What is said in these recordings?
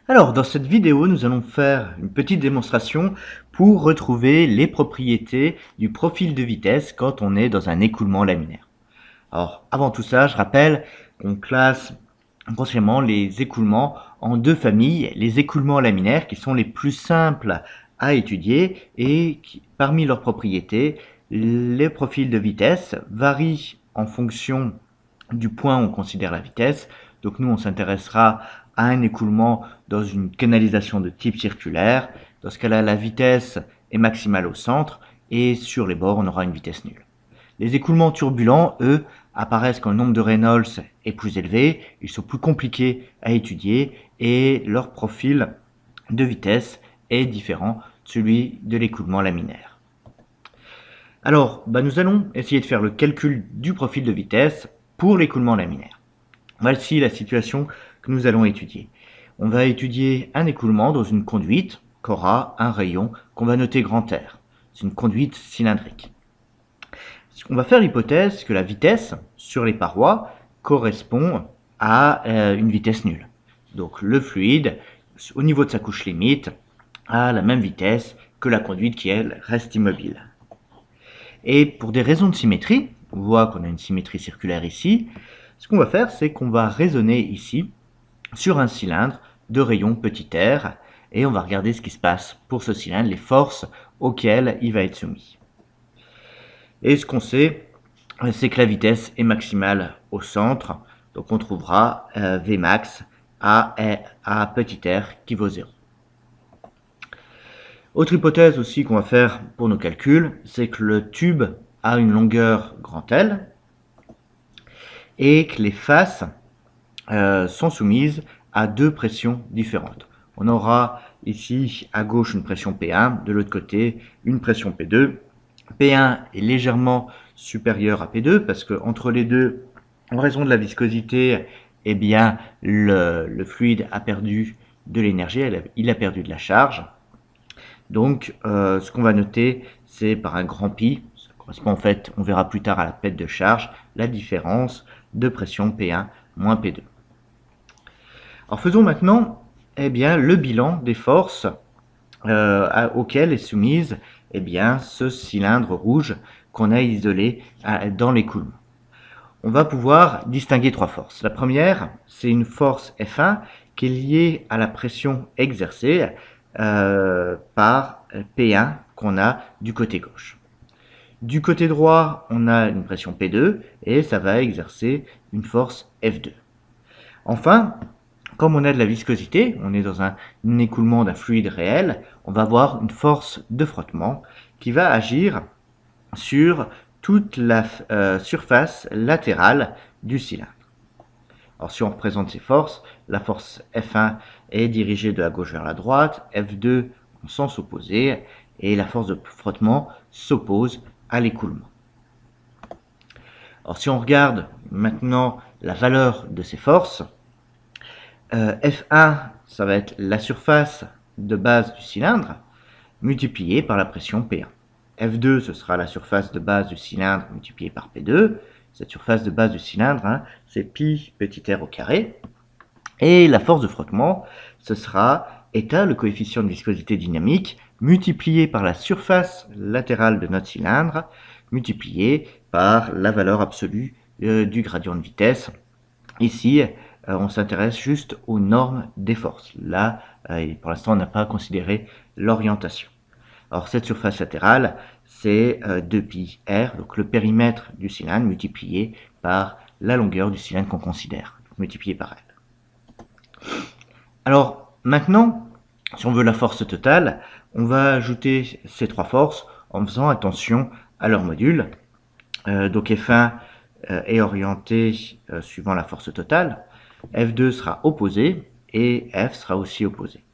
Alors, dans cette vidéo, nous allons faire une petite démonstration pour retrouver les propriétés du profil de vitesse quand on est dans un écoulement laminaire. Alors, avant tout ça, je rappelle qu'on classe grossièrement les écoulements en deux familles. Les écoulements laminaires qui sont les plus simples à étudier et qui, parmi leurs propriétés, les profils de vitesse varient en fonction du point où on considère la vitesse. Donc nous, on s'intéressera à un écoulement dans une canalisation de type circulaire. Dans ce cas-là, la vitesse est maximale au centre et sur les bords, on aura une vitesse nulle. Les écoulements turbulents, eux, apparaissent quand le nombre de Reynolds est plus élevé, ils sont plus compliqués à étudier et leur profil de vitesse est différent de celui de l'écoulement laminaire. Alors, nous allons essayer de faire le calcul du profil de vitesse pour l'écoulement laminaire. Voici la situation que nous allons étudier. On va étudier un écoulement dans une conduite qui aura un rayon qu'on va noter grand R. C'est une conduite cylindrique. On va faire l'hypothèse que la vitesse sur les parois correspond à une vitesse nulle. Donc le fluide, au niveau de sa couche limite, a la même vitesse que la conduite qui, elle, reste immobile. Et pour des raisons de symétrie, on voit qu'on a une symétrie circulaire ici, ce qu'on va faire, c'est qu'on va raisonner ici sur un cylindre de rayon petit r, et on va regarder ce qui se passe pour ce cylindre, les forces auxquelles il va être soumis. Et ce qu'on sait, c'est que la vitesse est maximale au centre, donc on trouvera Vmax à petit r qui vaut 0. Autre hypothèse aussi qu'on va faire pour nos calculs, c'est que le tube a une longueur grand L et que les faces sont soumises à deux pressions différentes. On aura ici à gauche une pression P1, de l'autre côté une pression P2. P1 est légèrement supérieur à P2 parce que entre les deux, en raison de la viscosité, eh bien, le fluide a perdu de l'énergie, il a perdu de la charge. Donc, ce qu'on va noter, c'est par un grand pi, ça correspond en fait, on verra plus tard à la perte de charge, la différence de pression P1 moins P2. Alors faisons maintenant le bilan des forces auxquelles est soumise ce cylindre rouge qu'on a isolé dans l'écoulement. On va pouvoir distinguer trois forces. La première, c'est une force F1 qui est liée à la pression exercée par P1 qu'on a du côté gauche. Du côté droit, on a une pression P2 et ça va exercer une force F2. Enfin, comme on a de la viscosité, on est dans un écoulement d'un fluide réel, on va avoir une force de frottement qui va agir sur toute la surface latérale du cylindre. Alors si on représente ces forces, la force F1 est dirigée de la gauche vers la droite, F2 en sens opposé, et la force de frottement s'oppose à l'écoulement. Alors si on regarde maintenant la valeur de ces forces, F1, ça va être la surface de base du cylindre multipliée par la pression P1. F2, ce sera la surface de base du cylindre multipliée par P2. Cette surface de base du cylindre, c'est pi petit r au carré. Et la force de frottement, ce sera état, le coefficient de viscosité dynamique, multiplié par la surface latérale de notre cylindre, multiplié par la valeur absolue du gradient de vitesse. Ici, on s'intéresse juste aux normes des forces. Là, pour l'instant, on n'a pas considéré l'orientation. Alors, cette surface latérale, c'est 2pi r, donc le périmètre du cylindre multiplié par la longueur du cylindre qu'on considère, multiplié par L. Alors, maintenant, si on veut la force totale, on va ajouter ces trois forces en faisant attention à leur module. Donc, F1 est orienté suivant la force totale. F2 sera opposé et F sera aussi opposé.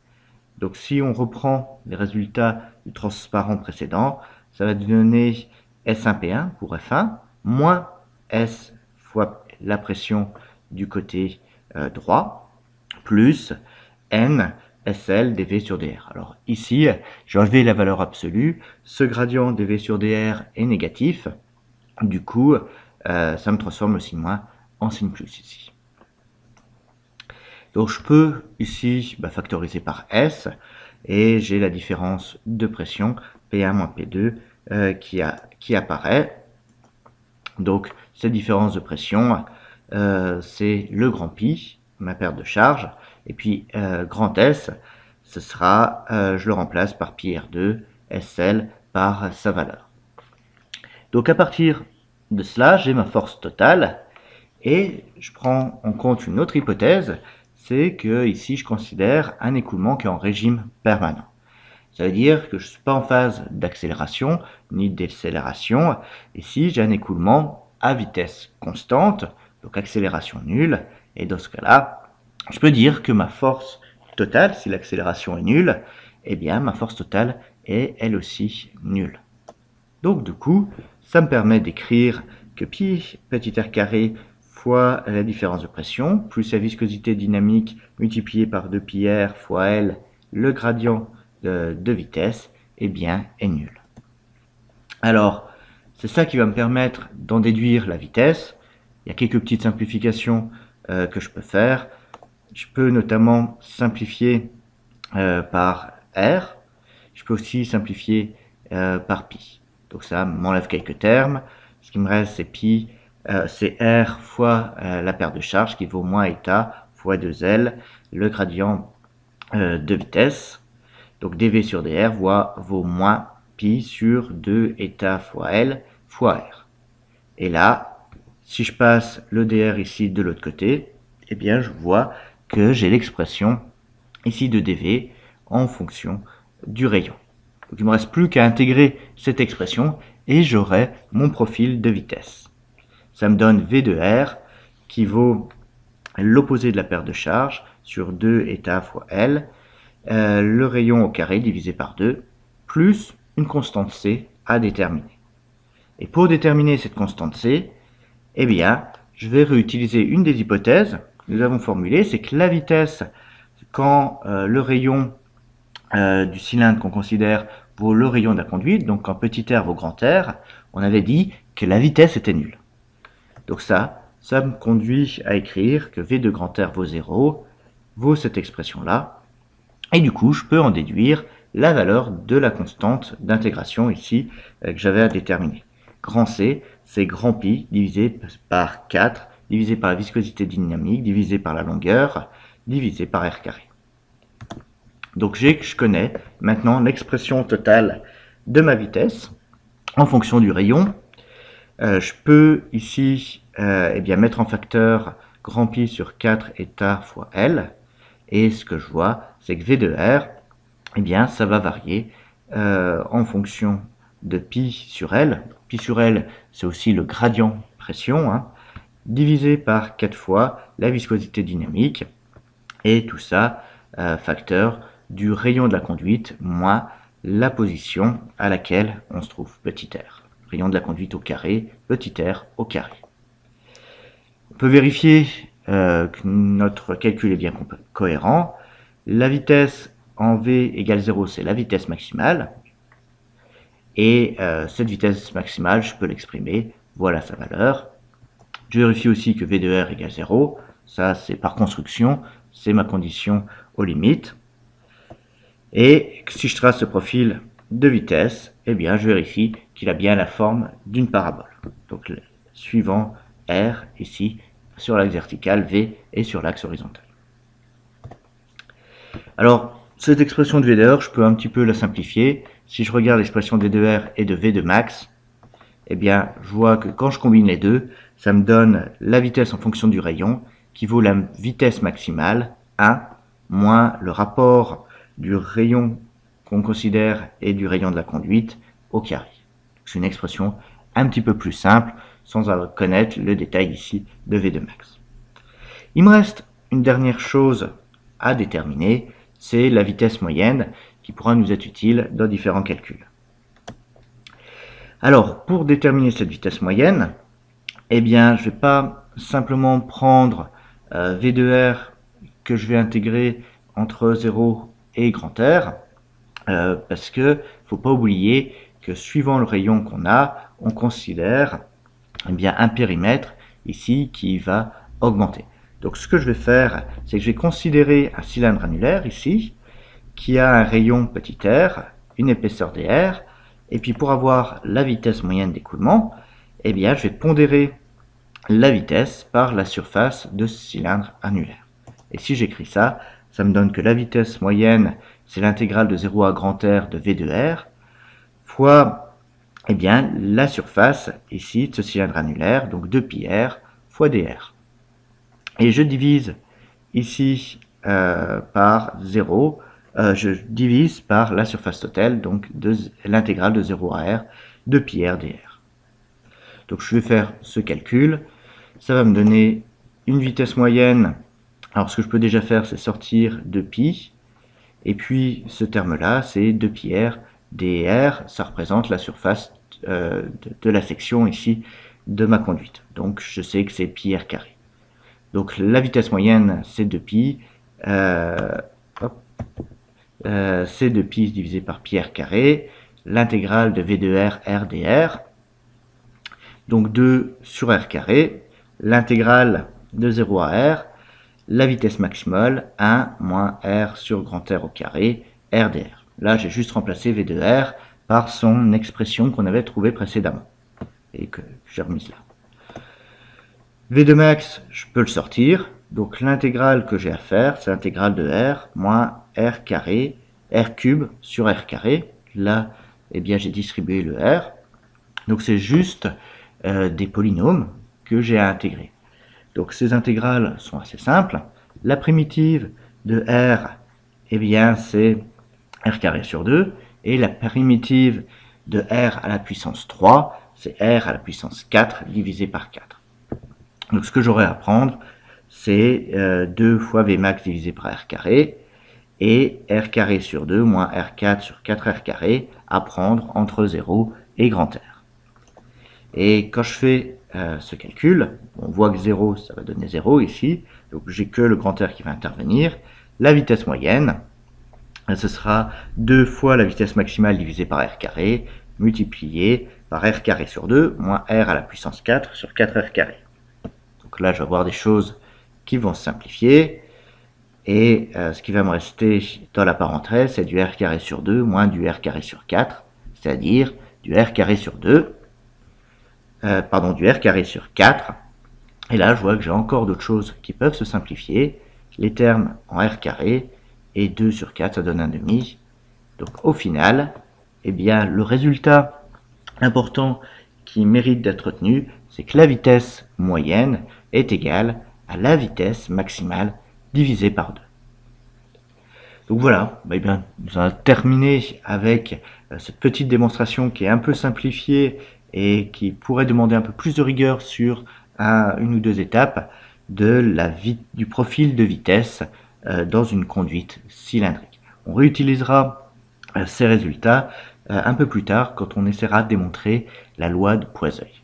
Donc si on reprend les résultats du transparent précédent, ça va donner S1P1 pour F1, moins S fois la pression du côté droit, plus N SL dV sur dr. Alors ici, j'ai enlevé la valeur absolue, ce gradient dV sur dr est négatif, du coup, ça me transforme le signe moins en signe plus ici. Donc je peux ici factoriser par S et j'ai la différence de pression P1 moins P2 qui apparaît. Donc cette différence de pression, c'est le grand pi, ma perte de charge, et puis grand S, ce sera, je le remplace par pi R2, SL par sa valeur. Donc à partir de cela, j'ai ma force totale, et je prends en compte une autre hypothèse, c'est que ici je considère un écoulement qui est en régime permanent. Ça veut dire que je ne suis pas en phase d'accélération ni de décélération. Ici, j'ai un écoulement à vitesse constante, donc accélération nulle. Et dans ce cas-là, je peux dire que ma force totale, si l'accélération est nulle, eh bien ma force totale est elle aussi nulle. Donc du coup, ça me permet d'écrire que pi petit r carré fois la différence de pression, plus la viscosité dynamique multipliée par 2 pi r fois L, le gradient de vitesse, eh bien, est nul. Alors, c'est ça qui va me permettre d'en déduire la vitesse. Il y a quelques petites simplifications que je peux faire. Je peux notamment simplifier par R. Je peux aussi simplifier par pi. Donc ça m'enlève quelques termes. Ce qui me reste, c'est pi, c'est R fois la perte de charge qui vaut moins eta fois 2L, le gradient de vitesse. Donc dv sur dr vaut moins pi sur 2 eta fois L fois R. Et là, si je passe le dr ici de l'autre côté, eh bien je vois que j'ai l'expression ici de dv en fonction du rayon. Donc il ne me reste plus qu'à intégrer cette expression et j'aurai mon profil de vitesse. Ça me donne v de r qui vaut l'opposé de la perte de charge sur 2 eta fois L, le rayon au carré divisé par 2, plus une constante C à déterminer. Et pour déterminer cette constante C, eh bien, je vais réutiliser une des hypothèses que nous avons formulées, c'est que la vitesse, quand le rayon du cylindre qu'on considère vaut le rayon de la conduite, donc quand petit r vaut grand R, on avait dit que la vitesse était nulle. Donc ça me conduit à écrire que V de grand R vaut 0, vaut cette expression-là, et du coup, je peux en déduire la valeur de la constante d'intégration ici que j'avais à déterminer. Grand C, c'est grand pi divisé par 4, divisé par la viscosité dynamique, divisé par la longueur, divisé par r carré. Donc je connais maintenant l'expression totale de ma vitesse en fonction du rayon. Je peux ici mettre en facteur grand pi sur 4 eta fois L. Et ce que je vois, c'est que V de R, eh bien, ça va varier en fonction de pi sur L. Pi sur L, c'est aussi le gradient pression, hein, divisé par 4 fois la viscosité dynamique. Et tout ça, facteur du rayon de la conduite moins la position à laquelle on se trouve, petit r. Rayon de la conduite au carré, petit r au carré. On peut vérifier que notre calcul est bien cohérent. La vitesse en V égale 0, c'est la vitesse maximale. Et cette vitesse maximale, je peux l'exprimer. Voilà sa valeur. Je vérifie aussi que V de R égale 0. Ça, c'est par construction. C'est ma condition aux limites. Et si je trace ce profil de vitesse, eh bien, je vérifie qu'il a bien la forme d'une parabole. Donc, suivant R, ici, sur l'axe vertical, V, et sur l'axe horizontal. Alors, cette expression de V de R, je peux un petit peu la simplifier. Si je regarde l'expression de V de R et de V de max, eh bien, je vois que quand je combine les deux, ça me donne la vitesse en fonction du rayon, qui vaut la vitesse maximale, 1, moins le rapport du rayon qu'on considère et du rayon de la conduite au carré. C'est une expression un petit peu plus simple, sans connaître le détail ici de V de max. Il me reste une dernière chose à déterminer, c'est la vitesse moyenne qui pourra nous être utile dans différents calculs. Alors, pour déterminer cette vitesse moyenne, eh bien, je ne vais pas simplement prendre V de R que je vais intégrer entre 0 et grand R, parce que ne faut pas oublier que suivant le rayon qu'on a, on considère un périmètre ici qui va augmenter. Donc ce que je vais faire, c'est que je vais considérer un cylindre annulaire ici, qui a un rayon petit r, une épaisseur dr, et puis pour avoir la vitesse moyenne d'écoulement, eh bien je vais pondérer la vitesse par la surface de ce cylindre annulaire. Et si j'écris ça, ça me donne que la vitesse moyenne, c'est l'intégrale de 0 à grand R de V de R, fois eh bien, la surface ici de ce cylindre annulaire, donc 2πr fois dr. Et je divise ici par 0, je divise par la surface totale, donc l'intégrale de 0 à r de πr dr. Donc je vais faire ce calcul, ça va me donner une vitesse moyenne. Alors ce que je peux déjà faire, c'est sortir de pi, et puis ce terme-là, c'est 2πr dr, ça représente la surface de la section ici de ma conduite. Donc je sais que c'est pi r carré. Donc la vitesse moyenne, c'est 2pi, c'est 2pi divisé par pi r carré, l'intégrale de v de r, r dr, donc 2 sur r carré, l'intégrale de 0 à r, la vitesse maximale, 1 moins r sur grand R au carré, r dr. Là, j'ai juste remplacé v de r par son expression qu'on avait trouvée précédemment, et que j'ai remise là. V de max, je peux le sortir, donc l'intégrale que j'ai à faire, c'est l'intégrale de r moins r carré, r cube sur r carré. Là, eh bien, j'ai distribué le r, donc c'est juste des polynômes que j'ai à intégrer. Donc ces intégrales sont assez simples. La primitive de r, eh bien, c'est r carré sur 2, et la primitive de r à la puissance 3, c'est r à la puissance 4 divisé par 4. Donc ce que j'aurai à prendre, c'est 2 fois Vmax divisé par r carré, et r carré sur 2 moins r4 sur 4r carré à prendre entre 0 et grand R. Et quand je fais ce calcul, on voit que 0, ça va donner 0 ici, donc j'ai que le grand R qui va intervenir. La vitesse moyenne, ce sera 2 fois la vitesse maximale divisée par r carré, multiplié par r carré sur 2, moins r à la puissance 4 sur 4r carré. Donc là, je vais avoir des choses qui vont se simplifier, et ce qui va me rester dans la parenthèse, c'est du r carré sur 2 moins du r carré sur 4, c'est-à-dire du r carré sur 2, du r carré sur 4, et là je vois que j'ai encore d'autres choses qui peuvent se simplifier, les termes en r carré, et 2 sur 4 ça donne 1/2, donc au final, eh bien, le résultat important qui mérite d'être retenu, c'est que la vitesse moyenne est égale à la vitesse maximale divisée par 2. Donc voilà, eh bien, nous allons terminer avec cette petite démonstration qui est un peu simplifiée et qui pourrait demander un peu plus de rigueur sur une ou deux étapes du profil de vitesse dans une conduite cylindrique. On réutilisera ces résultats un peu plus tard quand on essaiera de démontrer la loi de Puiseuil.